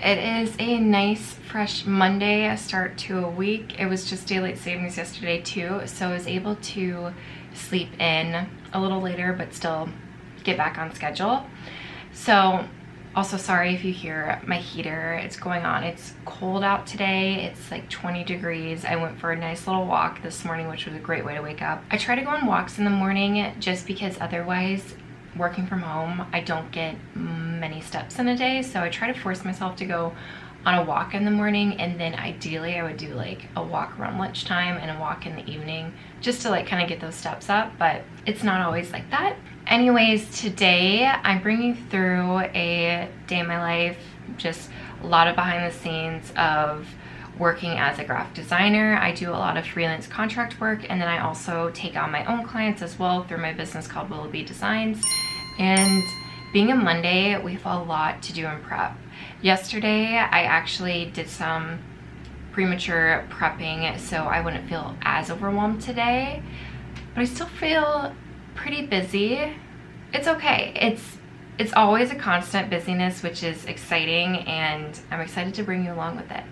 it is a nice fresh Monday, a start to a week. It was just daylight savings yesterday too, so I was able to sleep in a little later but still get back on schedule. So also sorry if you hear my heater, it's going on. It's cold out today, it's like 20 degrees. I went for a nice little walk this morning, which was a great way to wake up. I try to go on walks in the morning just because otherwise, working from home, I don't get many steps in a day, so I try to force myself to go on a walk in the morning, and then ideally I would do like a walk around lunchtime and a walk in the evening just to like kind of get those steps up, but it's not always like that. Anyways, today I'm bringing through a day in my life, just a lot of behind the scenes of working as a graphic designer. I do a lot of freelance contract work, and then I also take on my own clients as well through my business called Willoughby Designs. And being a Monday, we have a lot to do in prep. Yesterday, I actually did some premature prepping so I wouldn't feel as overwhelmed today, but I still feel pretty busy. It's okay. It's always a constant busyness, which is exciting, and I'm excited to bring you along with it.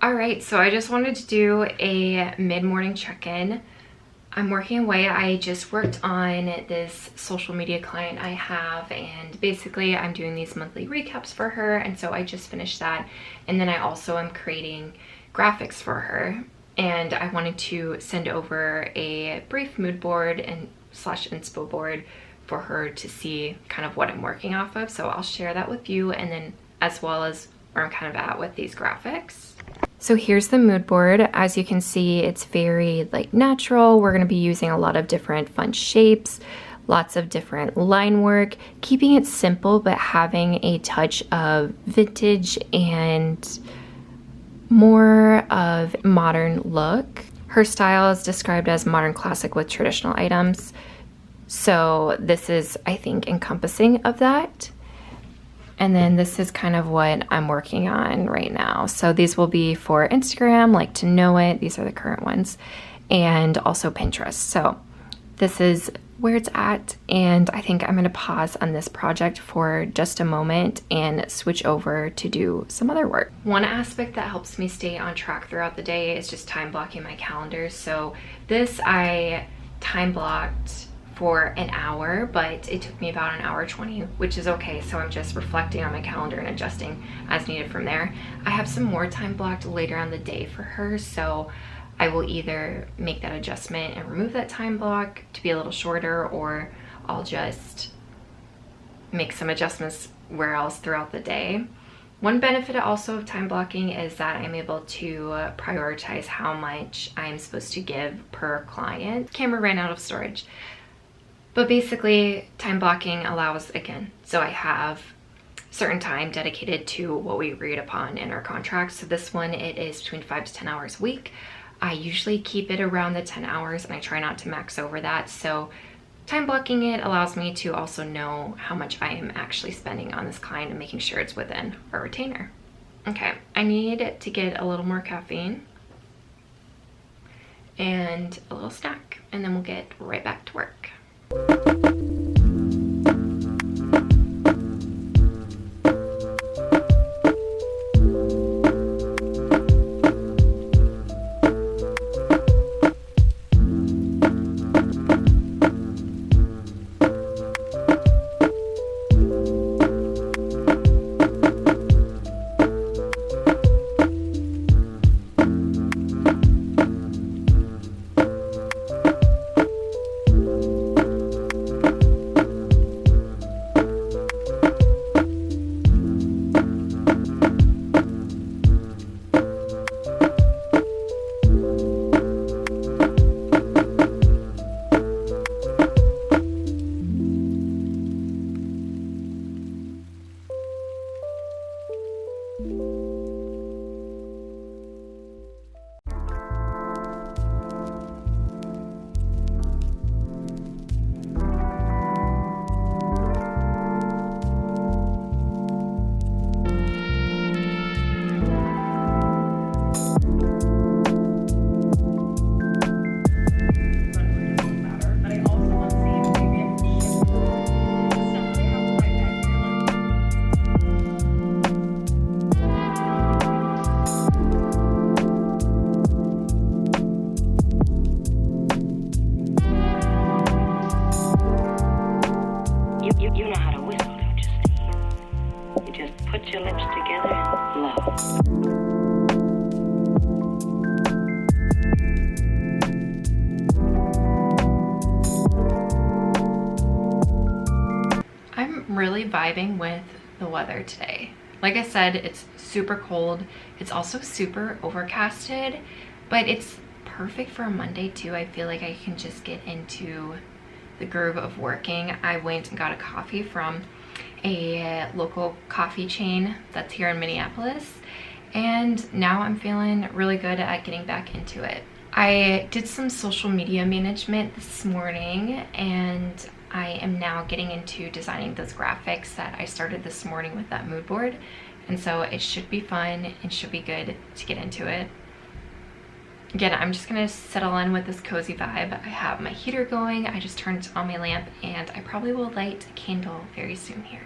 Alright, so I just wanted to do a mid-morning check-in. I'm working away. I just worked on this social media client I have, and basically I'm doing these monthly recaps for her, and so I just finished that. And then I also am creating graphics for her, and I wanted to send over a brief mood board and slash inspo board for her to see kind of what I'm working off of. So I'll share that with you, and then as well as where I'm kind of at with these graphics. So here's the mood board. As you can see, it's very like natural. We're going to be using a lot of different fun shapes, lots of different line work, keeping it simple but having a touch of vintage and more of modern look. Her style is described as modern classic with traditional items. So this is, I think, encompassing of that. And then this is kind of what I'm working on right now. So these will be for Instagram, like to know it. These are the current ones. And also Pinterest. So this is where it's at, and I think I'm going to pause on this project for just a moment and switch over to do some other work. One aspect that helps me stay on track throughout the day is just time blocking my calendar. So this I time blocked for an hour, but it took me about an hour 20, which is okay. So I'm just reflecting on my calendar and adjusting as needed from there. I have some more time blocked later on the day for her, so I will either make that adjustment and remove that time block to be a little shorter, or I'll just make some adjustments where else throughout the day. One benefit also of time blocking is that I'm able to prioritize how much I'm supposed to give per client. Camera ran out of storage. But basically, time blocking allows, again, so I have certain time dedicated to what we agreed upon in our contract. So this one, it is between 5 to 10 hours a week. I usually keep it around the 10 hours and I try not to max over that. So time blocking it allows me to also know how much I am actually spending on this client and making sure it's within our retainer. Okay, I need to get a little more caffeine and a little snack, and then we'll get right back to work. You know how to whistle, don't you, Steve? You just put your lips together and blow. I'm really vibing with the weather today. Like I said, it's super cold. It's also super overcasted, but it's perfect for a Monday too. I feel like I can just get into the groove of working. I went and got a coffee from a local coffee chain that's here in Minneapolis, and now I'm feeling really good at getting back into it. I did some social media management this morning, and I am now getting into designing those graphics that I started this morning with that mood board, and so it should be fun and should be good to get into it. Again, I'm just gonna settle in with this cozy vibe. I have my heater going, I just turned on my lamp, and I probably will light a candle very soon here.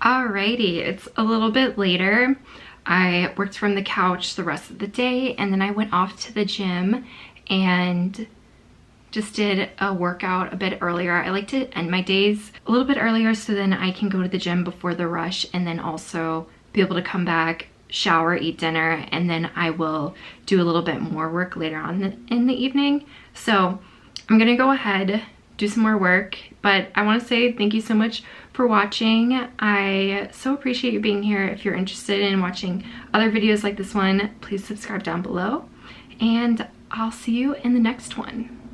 Alrighty, it's a little bit later. I worked from the couch the rest of the day, and then I went off to the gym and just did a workout a bit earlier. I like to end my days a little bit earlier so then I can go to the gym before the rush, and then also be able to come back, shower, eat dinner, and then I will do a little bit more work later on in the evening. So I'm gonna go ahead, do some more work, but I want to say thank you so much for watching. I so appreciate you being here. If you're interested in watching other videos like this one, please subscribe down below, and I'll see you in the next one.